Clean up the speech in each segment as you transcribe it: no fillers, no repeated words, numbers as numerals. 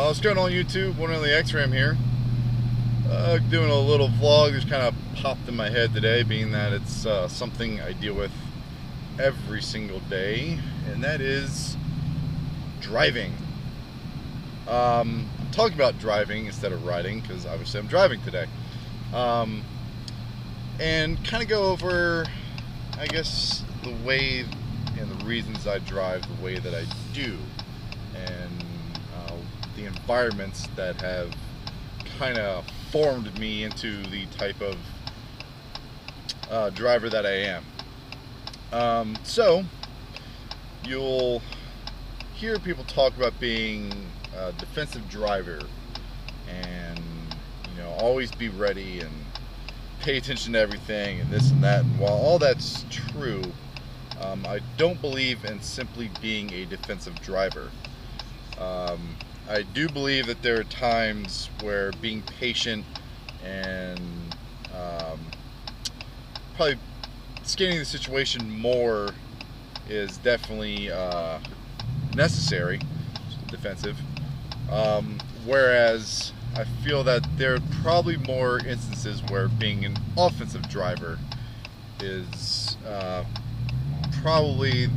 What's going on YouTube? One of the Xram here. Doing a little vlog just kind of popped in my head today, being that it's something I deal with every single day, and that is driving. I'm talking about driving instead of riding because obviously I'm driving today. And kind of go over, I guess, the way and the reasons I drive the way that I do, and the environments that have kind of formed me into the type of driver that I am. So you'll hear people talk about being a defensive driver and always be ready and pay attention to everything and this and that, and while all that's true, I don't believe in simply being a defensive driver. I do believe that there are times where being patient and probably scanning the situation more is definitely necessary, defensive. Whereas I feel that there are probably more instances where being an offensive driver is probably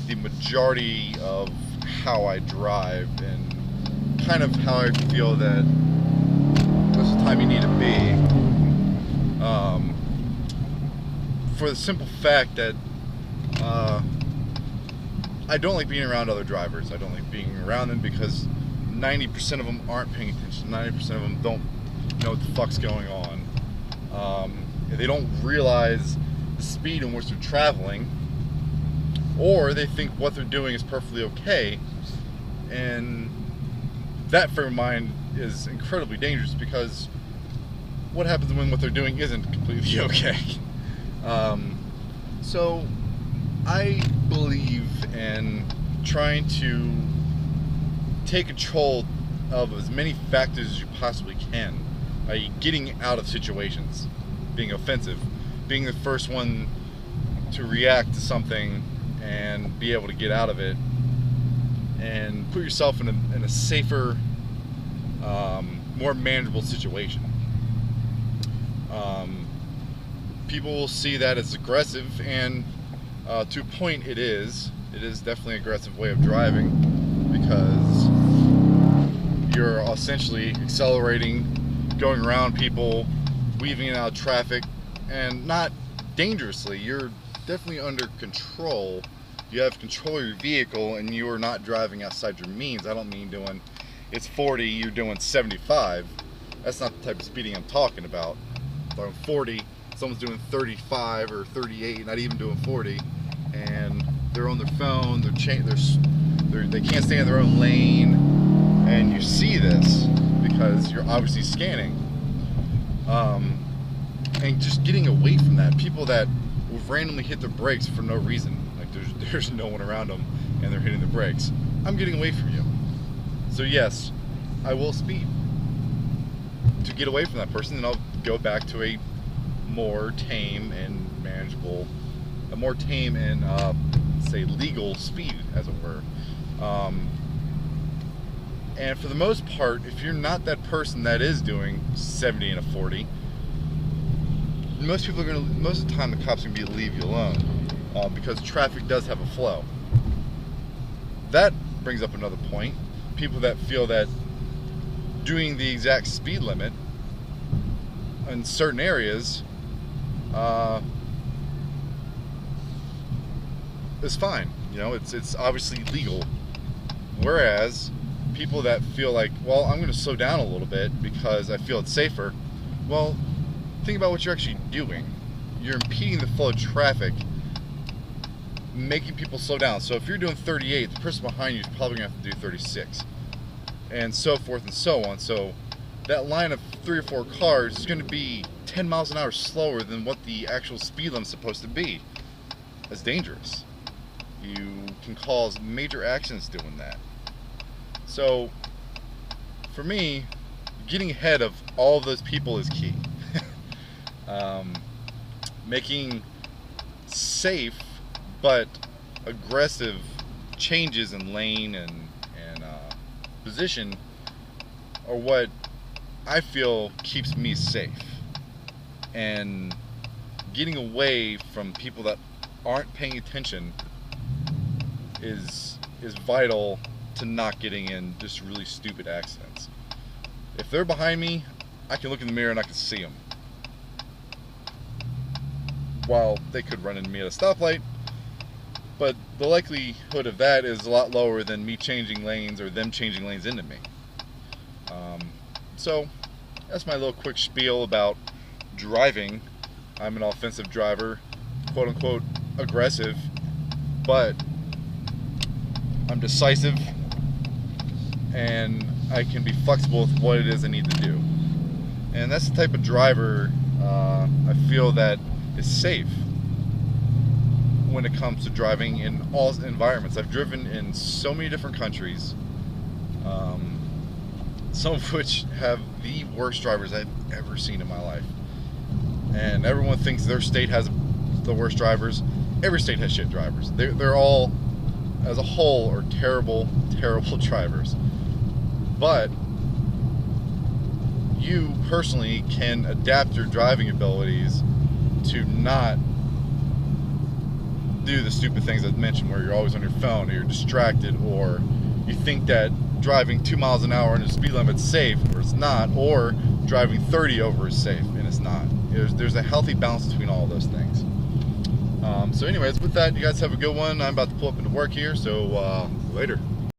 the majority of how I drive, and kind of how I feel that most of the time you need to be, for the simple fact that I don't like being around other drivers. I don't like being around them because 90% of them aren't paying attention. 90% of them don't know what the fuck's going on. They don't realize the speed in which they're traveling, or they think what they're doing is perfectly okay, and that frame of mind is incredibly dangerous, because what happens when what they're doing isn't completely okay? So I believe in trying to take control of as many factors as you possibly can, by getting out of situations, being offensive, being the first one to react to something and be able to get out of it and put yourself in a safer, more manageable situation. People will see that as aggressive, and to a point it is definitely an aggressive way of driving, because you're essentially accelerating, going around people, weaving in and out of traffic, and not dangerously. You're definitely under control. You have control of your vehicle, and you are not driving outside your means. I don't mean doing, it's 40, you're doing 75. That's not the type of speeding I'm talking about. If I'm 40, someone's doing 35 or 38, not even doing 40, and they're on their phone, they can't stay in their own lane, and you see this because you're obviously scanning. And just getting away from that. People that will randomly hit their brakes for no reason, like there's no one around them and they're hitting the brakes. I'm getting away from you. So yes, I will speed to get away from that person, and I'll go back to a more tame and manageable, a more tame and say legal speed, as it were. And for the most part, if you're not that person that is doing 70 and a 40, most of the time the cops are going to leave you alone, because traffic does have a flow. That brings up another point. People that feel that doing the exact speed limit in certain areas is fine. It's obviously legal. Whereas people that feel like, well, I'm going to slow down a little bit because I feel it's safer. Well, think about what you're actually doing. You're impeding the flow of traffic, making people slow down. So if you're doing 38, the person behind you is probably going to have to do 36, and so forth and so on. So that line of 3 or 4 cars is going to be 10 miles an hour slower than what the actual speed limit is supposed to be. That's dangerous. You can cause major accidents doing that. So for me, getting ahead of all of those people is key. Making safe but aggressive changes in lane and position are what I feel keeps me safe. And getting away from people that aren't paying attention is vital to not getting in just really stupid accidents. If they're behind me, I can look in the mirror and I can see them. While they could run into me at a stoplight, but the likelihood of that is a lot lower than me changing lanes or them changing lanes into me. So that's my little quick spiel about driving. I'm an offensive driver, quote unquote aggressive, but I'm decisive and I can be flexible with what it is I need to do. And that's the type of driver I feel that is safe when it comes to driving in all environments. I've driven in so many different countries, some of which have the worst drivers I've ever seen in my life. And everyone thinks their state has the worst drivers. Every state has shit drivers. They're all, as a whole, are terrible, terrible drivers. But you personally can adapt your driving abilities to not do the stupid things I mentioned, where you're always on your phone, or you're distracted, or you think that driving 2 miles an hour in the speed limit's safe, or it's not, or driving 30 over is safe, and it's not. There's a healthy balance between all of those things. So anyways, with that, you guys have a good one. I'm about to pull up into work here, so later.